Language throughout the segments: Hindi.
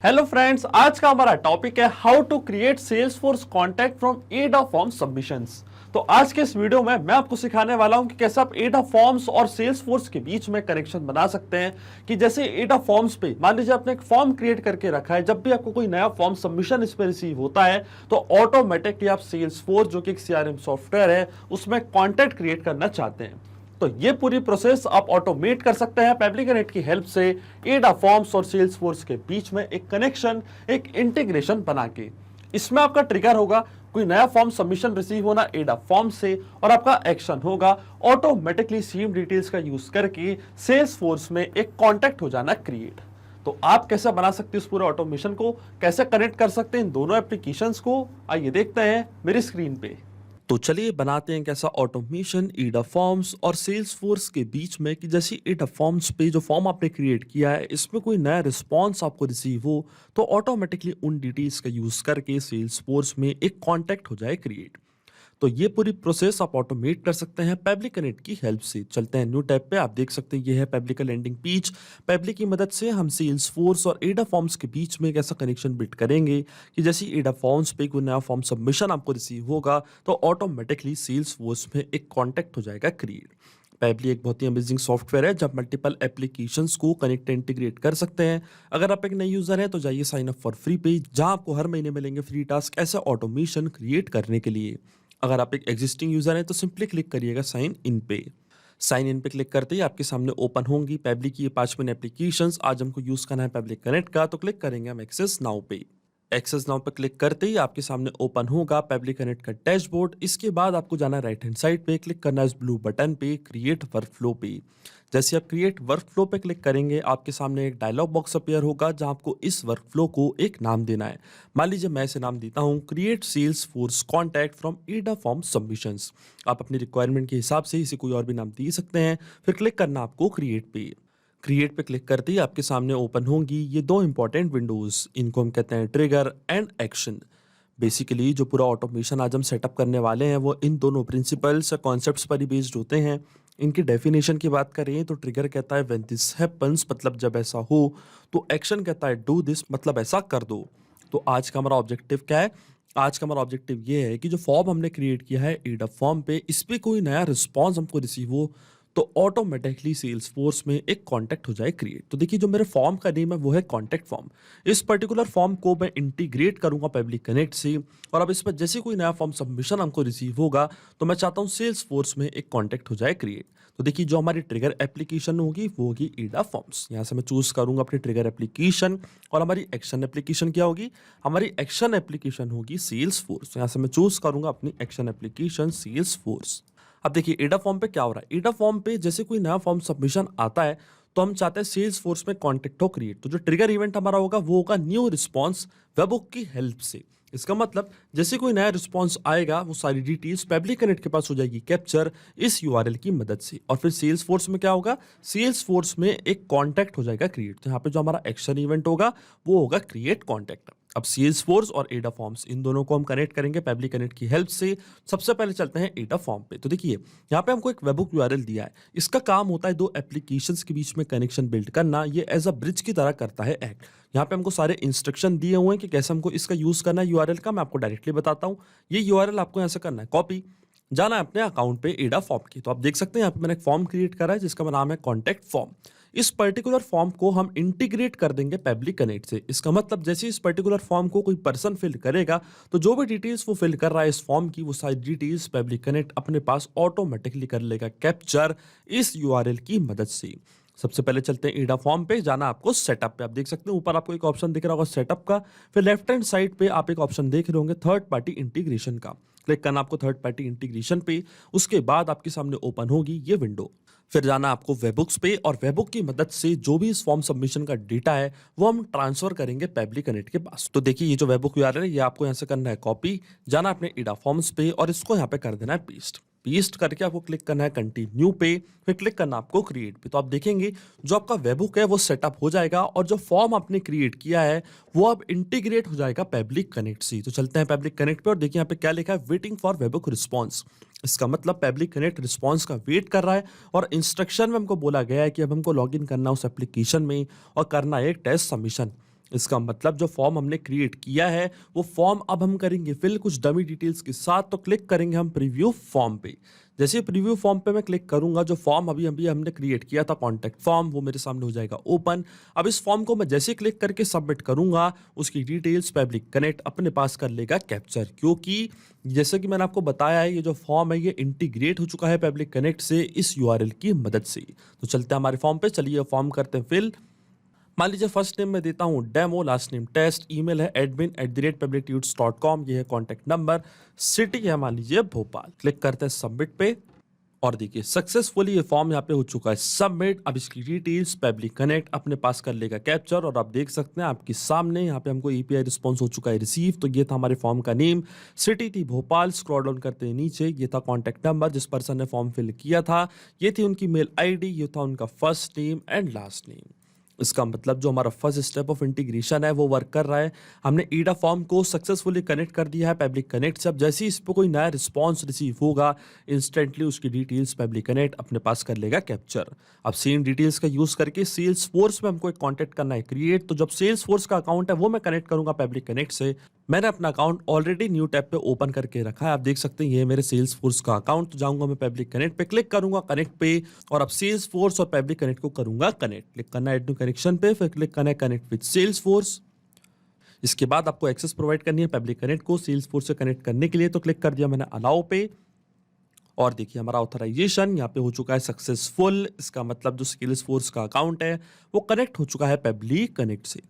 हेलो फ्रेंड्स, आज का हमारा टॉपिक है how to create Salesforce contact from Ada form submissions. तो आज के इस वीडियो में मैं आपको सिखाने वाला हूं कि कैसे आप एडा फॉर्म्स और सेल्सफोर्स के बीच में कनेक्शन बना सकते हैं। कि जैसे एडा फॉर्म्स पे मान लीजिए आपने एक फॉर्म क्रिएट करके रखा है, जब भी आपको कोई नया फॉर्म सबमिशन इस पे रिसीव होता है तो ऑटोमेटिकली आप सेल्सफोर्स जो कि एक सीआरएम सॉफ्टवेयर है उसमें कॉन्टैक्ट क्रिएट करना चाहते हैं। तो ये पूरी प्रोसेस आप ऑटोमेट कर सकते हैं पेप्लिकनेट की हेल्प से एडा फॉर्म्स और सेल्सफोर्स के बीच में एक कनेक्शन, एक इंटीग्रेशन बना के। इसमें आपका ट्रिगर होगा कोई नया फॉर्म सबमिशन रिसीव होना एडा फॉर्म से, और आपका एक्शन होगा ऑटोमेटिकली सेम डिटेल्स का यूज करके सेल्सफोर्स में एक कॉन्टैक्ट हो जाना क्रिएट। तो आप कैसे बना सकते हैं इस पूरे ऑटोमेशन को, कैसे कनेक्ट कर सकते हैं इन दोनों एप्लीकेशंस को, आइए देखते हैं मेरी स्क्रीन पे। तो चलिए बनाते हैं कैसा ऑटोमेशन एडा फॉर्म्स और सेल्सफोर्स के बीच में। कि जैसे एडा फॉर्म्स पे जो फॉर्म आपने क्रिएट किया है इसमें कोई नया रिस्पॉन्स आपको रिसीव हो तो ऑटोमेटिकली उन डिटेल्स का यूज करके सेल्सफोर्स में एक कॉन्टैक्ट हो जाए क्रिएट। तो ये पूरी प्रोसेस आप ऑटोमेट कर सकते हैं पेबली कनेक्ट की हेल्प से। चलते हैं न्यू टैब पे, आप देख सकते हैं ये है पेबली का लैंडिंग पेज। पेबली की मदद से हम सेल्सफोर्स और एडा फॉर्म्स के बीच में एक ऐसा कनेक्शन बिल्ड करेंगे कि जैसे एडा फॉर्म्स पे कोई नया फॉर्म सबमिशन आपको रिसीव होगा तो ऑटोमेटिकली सेल्सफोर्स में एक कॉन्टैक्ट हो जाएगा क्रिएट। पेबली एक बहुत ही अमेजिंग सॉफ्टवेयर है जब मल्टीपल एप्लीकेशंस को कनेक्ट इंटीग्रेट कर सकते हैं। अगर आप एक नए यूजर हैं तो जाइए साइन अप फॉर फ्री पे, जहां आपको हर महीने मिलेंगे फ्री टास्क ऐसे ऑटोमेशन क्रिएट करने के लिए। अगर आप एक एग्जिस्टिंग यूजर हैं तो सिंपली क्लिक करिएगा साइन इन पे। साइन इन पे क्लिक करते ही आपके सामने ओपन होंगी पेबली की ये 5 एप्लीकेशंस। आज हमको यूज करना है पेबली कनेक्ट का, तो क्लिक करेंगे हम एक्सेस नाउ पे। एक्सेस नाउ पे क्लिक करते ही आपके सामने ओपन होगा पेबली कनेक्ट का डैशबोर्ड। इसके बाद आपको जाना है राइट हैंड साइड पे, क्लिक करना है इस ब्लू बटन पे क्रिएट वर्कफ्लो पे। जैसे आप क्रिएट वर्कफ्लो पे क्लिक करेंगे आपके सामने एक डायलॉग बॉक्स अपीयर होगा जहां आपको इस वर्कफ्लो को एक नाम देना है। मान लीजिए मैं इसे नाम देता हूं create Salesforce contact from Ada form submissions. आप अपनी रिक्वायरमेंट के हिसाब से इसे कोई और भी नाम दे सकते हैं। फिर क्लिक करना आपको क्रिएट पे। क्रिएट पे क्लिक करते ही आपके सामने ओपन होंगी ये दो इंपॉर्टेंट विंडोज, इनको हम कहते हैं ट्रिगर एंड एक्शन। बेसिकली जो पूरा ऑटोमेशन आज हम सेटअप करने वाले हैं वो इन दोनों प्रिंसिपल्स या कॉन्सेप्ट्स पर ही बेस्ड होते हैं। इनकी डेफिनेशन की बात करें तो ट्रिगर कहता है व्हेन दिस हैपेंस, मतलब जब ऐसा हो। तो एक्शन कहता है डू दिस, मतलब ऐसा कर दो। तो आज का हमारा ऑब्जेक्टिव क्या है? आज का हमारा ऑब्जेक्टिव ये है कि जो फॉर्म हमने क्रिएट किया है एडा फॉर्म पे, इस पे कोई नया रिस्पॉन्स हमको रिसीव हो तो ऑटोमेटिकली सेल्स फोर्स में एक कॉन्टैक्ट हो जाए क्रिएट। तो देखिए जो मेरे फॉर्म का नेम है वो है कॉन्टैक्ट फॉर्म। इस पर्टिकुलर फॉर्म को मैं इंटीग्रेट करूंगा पेबली कनेक्ट से, और अब इस पर जैसे कोई नया फॉर्म सबमिशन हमको रिसीव होगा तो मैं चाहता हूं सेल्स फोर्स में एक कॉन्टैक्ट हो जाए क्रिएट। तो देखिए जो हमारी ट्रिगर एप्लीकेशन होगी वो होगी एडा फॉर्म्स। यहाँ से मैं चूज करूंगा अपनी ट्रिगर एप्लीकेशन, और हमारी एक्शन एप्लीकेशन क्या होगी? हमारी एक्शन एप्लीकेशन होगी सेल्स फोर्स। यहाँ से मैं चूज करूंगा अपनी एक्शन एप्लीकेशन सेल्स फोर्स। अब देखिए एडा फॉर्म पे क्या हो रहा है। एडा फॉर्म पे जैसे कोई नया फॉर्म सबमिशन आता है तो हम चाहते हैं सेल्स फोर्स में कॉन्टेक्ट हो क्रिएट। तो जो ट्रिगर इवेंट हमारा होगा वो होगा न्यू रिस्पॉन्स वेबहुक की हेल्प से। इसका मतलब जैसे कोई नया रिस्पॉन्स आएगा वो सारी डिटेल्स पेबली कनेक्ट के पास हो जाएगी कैप्चर इस यूआरएल की मदद से, और फिर सेल्स फोर्स में क्या होगा? सेल्स फोर्स में एक कॉन्टैक्ट हो जाएगा क्रिएट। तो यहाँ पे जो हमारा एक्शन इवेंट होगा वो होगा क्रिएट कॉन्टैक्ट। अब सेल्स फोर्स और एडा फॉर्म्स इन दोनों को हम कनेक्ट करेंगे पेबली कनेक्ट की हेल्प से। सबसे पहले चलते हैं एडा फॉर्म पे। तो देखिए यहाँ पे हमको एक वेबहुक यूआरएल दिया है। इसका काम होता है दो एप्लीकेशंस के बीच में कनेक्शन बिल्ड करना। ये एज अ ब्रिज की तरह करता है एक्ट। यहाँ पे हमको सारे इंस्ट्रक्शन दिए हुए हैं कि कैसे हमको इसका यूज करना है यूआरएल का। मैं आपको डायरेक्टली बताता हूँ। ये यूआरएल आपको यहाँ से करना है कॉपी, जाना है अपने अकाउंट पे एडा फॉर्म की। तो आप देख सकते हैं यहाँ पे मैंने एक फॉर्म क्रिएट करा है जिसका नाम है कॉन्टैक्ट फॉर्म। इस पर्टिकुलर फॉर्म को हम इंटीग्रेट कर देंगे पेबली कनेक्ट से। इसका मतलब जैसे इस पर्टिकुलर फॉर्म को कोई पर्सन फिल करेगा तो जो भी डिटेल्स वो फिल कर रहा है इस फॉर्म की, वो सारी डिटेल्स पेबली कनेक्ट अपने पास ऑटोमेटिकली कर लेगा कैप्चर इस यूआरएल की मदद से। सबसे पहले चलते हैं एडा फॉर्म पे, जाना आपको सेटअप पे। आप देख सकते हैं ऊपर आपको एक ऑप्शन दिख रहा होगा सेटअप का, फिर लेफ्ट हैंड साइड पे आप एक ऑप्शन देख रहे होंगे थर्ड पार्टी इंटीग्रेशन का। क्लिक करना आपको थर्ड पार्टी इंटीग्रेशन पे। उसके बाद आपके सामने ओपन होगी ये विंडो। फिर जाना आपको वेबहुक्स पे, और वेबहुक की मदद से जो भी इस फॉर्म सबमिशन का डेटा है वो हम ट्रांसफर करेंगे पेबली कनेक्ट के पास। तो देखिए ये जो वेबहुक यूआरएल है ये आपको यहाँ से करना है कॉपी, जाना अपने एडा फॉर्म्स पे और इसको यहाँ पे कर देना है पेस्ट। पेस्ट करके आपको क्लिक करना है कंटिन्यू पे, फिर क्लिक करना आपको क्रिएट पे। तो आप देखेंगे जो आपका वेबहुक है वो सेटअप हो जाएगा और जो फॉर्म आपने क्रिएट किया है वो अब इंटीग्रेट हो जाएगा पेबलिक कनेक्ट से। तो चलते हैं पेबलिक कनेक्ट पे और देखिए यहाँ पे क्या लिखा है, वेटिंग फॉर वेबहुक रिस्पॉन्स। इसका मतलब पेबलिक कनेक्ट रिस्पॉन्स का वेट कर रहा है, और इंस्ट्रक्शन में हमको बोला गया है कि अब हमको लॉगिन करना उस एप्लीकेशन में और करना है एक टेस्ट सबमिशन। इसका मतलब जो फॉर्म हमने क्रिएट किया है वो फॉर्म अब हम करेंगे फिल कुछ डमी डिटेल्स के साथ। तो क्लिक करेंगे हम प्रीव्यू फॉर्म पे। जैसे प्रीव्यू फॉर्म पे मैं क्लिक करूंगा, जो फॉर्म अभी अभी हमने क्रिएट किया था कॉन्टैक्ट फॉर्म, वो मेरे सामने हो जाएगा ओपन। अब इस फॉर्म को मैं जैसे क्लिक करके सबमिट करूंगा, उसकी डिटेल्स पब्लिक कनेक्ट अपने पास कर लेगा कैप्चर, क्योंकि जैसे कि मैंने आपको बताया है ये जो फॉर्म है ये इंटीग्रेट हो चुका है पब्लिक कनेक्ट से इस यूआरएल की मदद से। तो चलते हैं हमारे फॉर्म पे, चलिए फॉर्म करते हैं फिल। मान लीजिए फर्स्ट नेम मैं देता हूँ demo, last name test, email है admin@publictudes.com, ये है कॉन्टैक्ट नंबर, सिटी है मान लीजिए भोपाल। क्लिक करते हैं सबमिट पे और देखिए सक्सेसफुली ये फॉर्म यहाँ पे हो चुका है सबमिट। अब इसकी डिटेल्स पब्लिक कनेक्ट अपने पास कर लेगा कैप्चर और आप देख सकते हैं आपके सामने यहाँ पे हमको एपीआई रिस्पॉन्स हो चुका है रिसीव। तो ये था हमारे फॉर्म का नेम, सिटी थी भोपाल, स्क्रॉल डाउन करते हैं नीचे, ये था कॉन्टैक्ट नंबर जिस पर्सन ने फॉर्म फिल किया था, ये थी उनकी मेल आईडी, ये था उनका first name and last name. इसका मतलब जो हमारा फर्स्ट स्टेप ऑफ इंटीग्रेशन है वो वर्क कर रहा है। हमने ईडा फॉर्म को सक्सेसफुली कनेक्ट कर दिया है पब्लिक कनेक्ट से। अब जैसे ही इस पर कोई नया रिस्पॉन्स रिसीव होगा, इंस्टेंटली उसकी डिटेल्स पब्लिक कनेक्ट अपने पास कर लेगा कैप्चर। अब सेम डिटेल्स का यूज करके सेल्स फोर्स में हमको एक कॉन्टैक्ट करना है क्रिएट। तो जब सेल्स फोर्स का अकाउंट है वो मैं कनेक्ट करूंगा पब्लिक कनेक्ट से। मैंने अपना अकाउंट ऑलरेडी न्यू टैब पे ओपन करके रखा है, आप देख सकते हैं ये मेरे सेल्स फोर्स का अकाउंट। तो जाऊंगा मैं पब्लिक कनेक्ट पे, क्लिक करूंगा कनेक्ट पे और अब सेल्स फोर्स और पब्लिक कनेक्ट को करूंगा कनेक्ट। क्लिक करना है एड न्यू कनेक्शन पे, फिर क्लिक करना है कनेक्ट विद सेल्स फोर्स। इसके बाद आपको एक्सेस प्रोवाइड करनी है पब्लिक कनेक्ट को सेल्स फोर्स से कनेक्ट करने के लिए। तो क्लिक कर दिया मैंने अलाउ पे और देखिए हमारा ऑथराइजेशन यहाँ पे हो चुका है सक्सेसफुल। इसका मतलब जो सेल्स फोर्स का अकाउंट है वो कनेक्ट हो चुका है पब्लिक कनेक्ट से।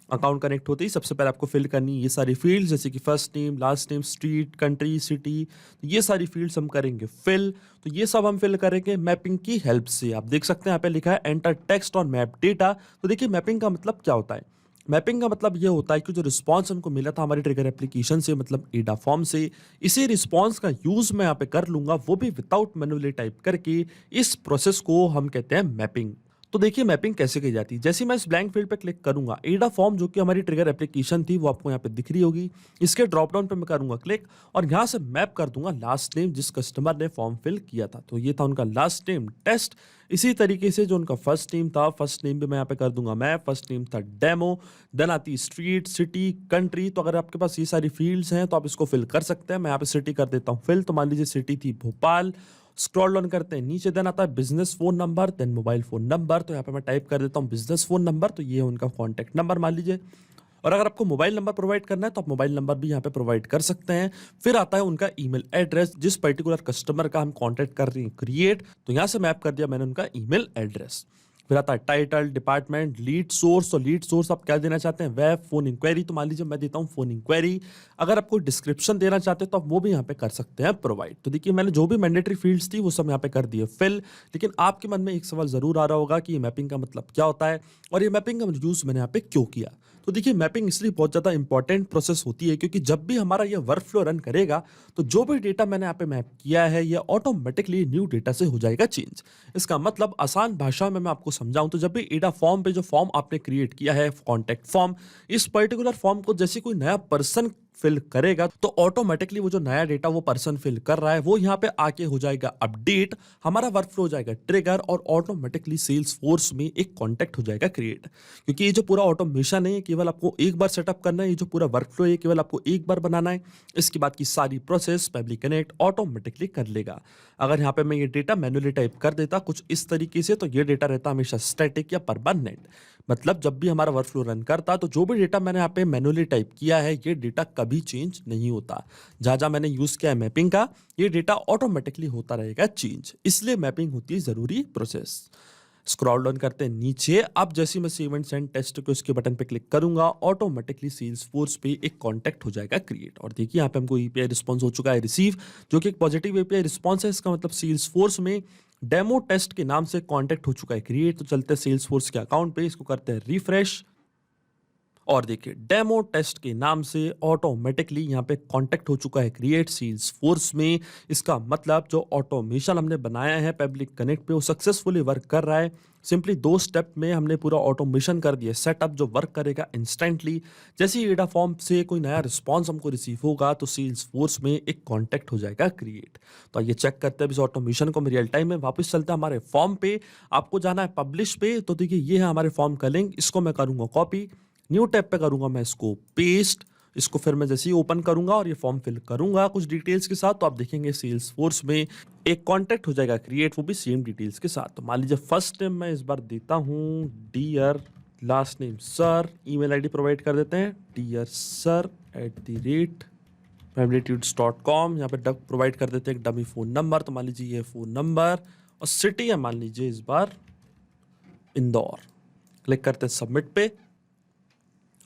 अकाउंट कनेक्ट होते ही सबसे पहले आपको फिल करनी है ये सारी फील्ड्स, जैसे कि first name, last name, street, country, city, तो ये सारी फील्ड्स हम करेंगे फिल। तो ये सब हम फिल करेंगे मैपिंग की हेल्प से। आप देख सकते हैं यहाँ पे लिखा है एंटर टेक्स्ट और मैप डेटा। तो देखिए मैपिंग का मतलब क्या होता है। मैपिंग का मतलब ये होता है कि जो रिस्पांस हमको मिला था हमारी ट्रिगर एप्लीकेशन से, मतलब एडा फॉर्म से, इसी रिस्पांस का यूज मैं यहाँ पे कर लूंगा, वो भी विदाउट मैन्युअली टाइप करके। इस प्रोसेस को हम कहते हैं मैपिंग। तो देखिए मैपिंग कैसे की जाती है। जैसे मैं इस ब्लैंक फील्ड पे क्लिक करूंगा, एडा फॉर्म जो कि हमारी ट्रिगर एप्लीकेशन थी वो आपको यहाँ पे दिख रही होगी। इसके ड्रॉप डाउन पे मैं करूंगा क्लिक और यहाँ से मैप कर दूंगा लास्ट नेम जिस कस्टमर ने फॉर्म फिल किया था। तो ये था उनका लास्ट नेम टेस्ट। इसी तरीके से जो उनका फर्स्ट नेम था, फर्स्ट नेम भी मैं यहाँ पे कर दूंगा मैप, फर्स्ट नेम था डेमो, देन आती स्ट्रीट, सिटी, कंट्री। तो अगर आपके पास ये सारी फील्ड्स हैं तो आप इसको फिल कर सकते हैं। मैं यहाँ पे सिटी कर देता हूँ फिल। तो मान लीजिए सिटी थी भोपाल, स्क्रॉल डाउन करते हैं नीचे, देन आता है business phone number, then mobile phone number. तो यहाँ पे मैं टाइप कर देता हूँ बिजनेस फोन नंबर, तो ये है उनका कॉन्टैक्ट नंबर मान लीजिए। और अगर आपको मोबाइल नंबर प्रोवाइड करना है तो आप मोबाइल नंबर भी यहाँ पे प्रोवाइड कर सकते हैं। फिर आता है उनका ईमेल एड्रेस, जिस पर्टिकुलर कस्टमर का हम कॉन्टैक्ट कर रहे हैं क्रिएट, तो यहाँ से मैप कर दिया मैंने उनका ईमेल एड्रेस। फिर आता है टाइटल, डिपार्टमेंट, लीड सोर्स। तो लीड सोर्स आप क्या देना चाहते हैं, वेब, फोन इंक्वायरी। तो मान लीजिए मैं देता हूँ फोन इंक्वायरी। अगर आप कोई डिस्क्रिप्शन देना चाहते हैं तो आप वो भी यहाँ पे कर सकते हैं प्रोवाइड। तो देखिए मैंने जो भी मैंडेटरी फील्ड्स थी वो सब यहाँ पे कर दिए फिल। लेकिन आपके मन में एक सवाल जरूर आ रहा होगा कि ये मैपिंग का मतलब क्या होता है और ये मैपिंग का यूज मैंने यहाँ पे क्यों किया। तो देखिए मैपिंग इसलिए बहुत ज़्यादा इंपॉर्टेंट प्रोसेस होती है क्योंकि जब भी हमारा ये वर्क फ्लो रन करेगा तो जो भी डेटा मैंने यहाँ पे मैप किया है ये ऑटोमेटिकली न्यू डेटा से हो जाएगा चेंज। इसका मतलब आसान भाषा में मैं आपको समझाऊं तो जब भी एडा फॉर्म पे जो फॉर्म आपने क्रिएट किया है कॉन्टैक्ट फॉर्म, इस पर्टिकुलर फॉर्म को जैसे कोई नया पर्सन फिल करेगा तो ऑटोमेटिकली वो जो नया डेटा वो पर्सन फिल कर रहा है वो यहाँ पे आके हो जाएगा अपडेट, हमारा वर्क फ्लो हो जाएगा ट्रिगर और ऑटोमेटिकली सेल्स फोर्स में एक कॉन्टैक्ट हो जाएगा क्रिएट। क्योंकि ये जो पूरा ऑटोमेशन है केवल आपको एक बार सेटअप करना है, ये जो पूरा वर्क फ्लो है केवल आपको एक बार बनाना है। इसके बाद की सारी प्रोसेस पब्लिक कनेक्ट ऑटोमेटिकली कर लेगा। अगर यहाँ पे मैं ये डेटा मैन्युअली टाइप कर देता कुछ इस तरीके से तो ये डेटा रहता हमेशा स्टैटिक या परमानेंट। मतलब जब भी हमारा वर्क फ्लो रन करता तो जो भी डेटा मैंने यहाँ पे मैन्युअली टाइप किया है ये डेटा कभी चेंज नहीं होता। जहाँ जहाँ मैंने यूज किया है मैपिंग का ये डेटा ऑटोमेटिकली होता रहेगा चेंज, इसलिए मैपिंग होती है जरूरी प्रोसेस। स्क्रॉल डाउन करते हैं नीचे। अब जैसे मैं सेव एंड सेंड टेस्ट को इसके बटन पे क्लिक करूंगा ऑटोमेटिकली सेल्स फोर्स पे एक कॉन्टैक्ट हो जाएगा क्रिएट। और देखिए यहाँ पे हमको एपीआई रिस्पॉन्स हो चुका है रिसीव, जो कि एक पॉजिटिव एपीआई रिस्पॉन्स है। इसका मतलब सेल्स फोर्स में डेमो टेस्ट के नाम से कॉन्टैक्ट हो चुका है क्रिएट। तो चलते हैं सेल्स फोर्स के अकाउंट पे, इसको करते हैं रिफ्रेश और देखिए डेमो टेस्ट के नाम से ऑटोमेटिकली यहाँ पे कांटेक्ट हो चुका है क्रिएट सेल्स फोर्स में। इसका मतलब जो ऑटोमेशन हमने बनाया है पब्लिक कनेक्ट पे वो सक्सेसफुली वर्क कर रहा है। सिंपली 2 स्टेप में हमने पूरा ऑटोमेशन कर दिया सेटअप जो वर्क करेगा इंस्टेंटली। जैसे ही एडा फॉर्म से कोई नया रिस्पॉन्स हमको रिसीव होगा तो सेल्स फोर्स में एक कॉन्टैक्ट हो जाएगा क्रिएट। तो ये चेक करते हैं इस ऑटोमेशन को रियल टाइम में। वापस चलते हैं हमारे फॉर्म पे, आपको जाना है पब्लिश पे। तो देखिए ये है हमारे फॉर्म का लिंक, इसको मैं करूंगा कॉपी, न्यू टैब पे करूंगा मैं इसको पेस्ट, इसको फिर मैं जैसे ही ओपन करूंगा और ये फॉर्म फिल करूंगा कुछ डिटेल्स के साथ, तो आप देखेंगे सेल्सफोर्स में एक कॉन्टैक्ट हो जाएगा क्रिएट, वो भी सेम डिटेल्स के साथ। तो मान लीजिए फर्स्ट नेम मैं इस बार देता हूँ dear, last name sir, email ID provide कर देते हैं dearsir@familytudes.com। यहाँ पे प्रोवाइड कर देते हैं एक डमी फ़ोन नंबर, तो मान लीजिए ये फ़ोन नंबर, और सिटी है मान लीजिए इस बार इंदौर। क्लिक करते हैं सबमिट पे,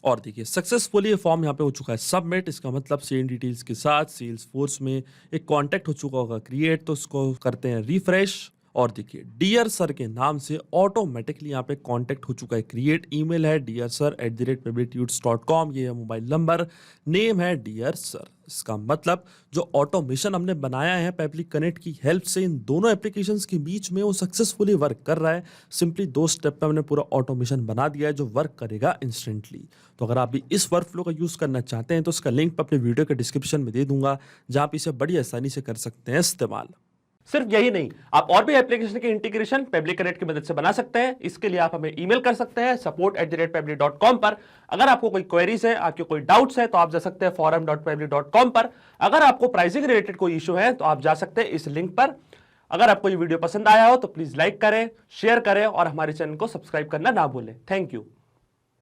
और देखिए सक्सेसफुली ये फॉर्म यहाँ पे हो चुका है सबमिट। इसका मतलब सेम डिटेल्स के साथ सेल्सफोर्स में एक कॉन्टैक्ट हो चुका होगा क्रिएट, तो उसको करते हैं रिफ्रेश, और देखिए डियर सर के नाम से ऑटोमेटिकली यहाँ पे कांटेक्ट हो चुका है क्रिएट। ईमेल है dearsir@familytudes.com, ये है मोबाइल नंबर, नेम है डियर सर। इसका मतलब जो ऑटोमेशन हमने बनाया है पब्लिक कनेक्ट की हेल्प से इन दोनों एप्लीकेशंस के बीच में, वो सक्सेसफुली वर्क कर रहा है। सिंपली 2 स्टेप पे हमने पूरा ऑटोमेशन बना दिया है जो वर्क करेगा इंस्टेंटली। तो अगर आप भी इस वर्क फ्लो का यूज़ करना चाहते हैं तो उसका लिंक अपने वीडियो के डिस्क्रिप्शन में दे दूंगा, जहाँ पे इसे बड़ी आसानी से कर सकते हैं इस्तेमाल। सिर्फ यही नहीं, आप और भी एप्लीकेशन के इंटीग्रेशन पब्लिक कनेक्ट की मदद से बना सकते हैं। इसके लिए आप हमें ईमेल कर सकते हैं support@pabli.com पर। अगर आपको कोई क्वेरीज है, आपके कोई डाउट्स है, तो आप जा सकते हैं forum.pabli.com पर। अगर आपको प्राइसिंग रिलेटेड कोई इशू है तो आप जा सकते हैं इस लिंक पर। अगर आपको ये वीडियो पसंद आया हो तो प्लीज लाइक करें, शेयर करें और हमारे चैनल को सब्सक्राइब करना ना भूलें। Thank you.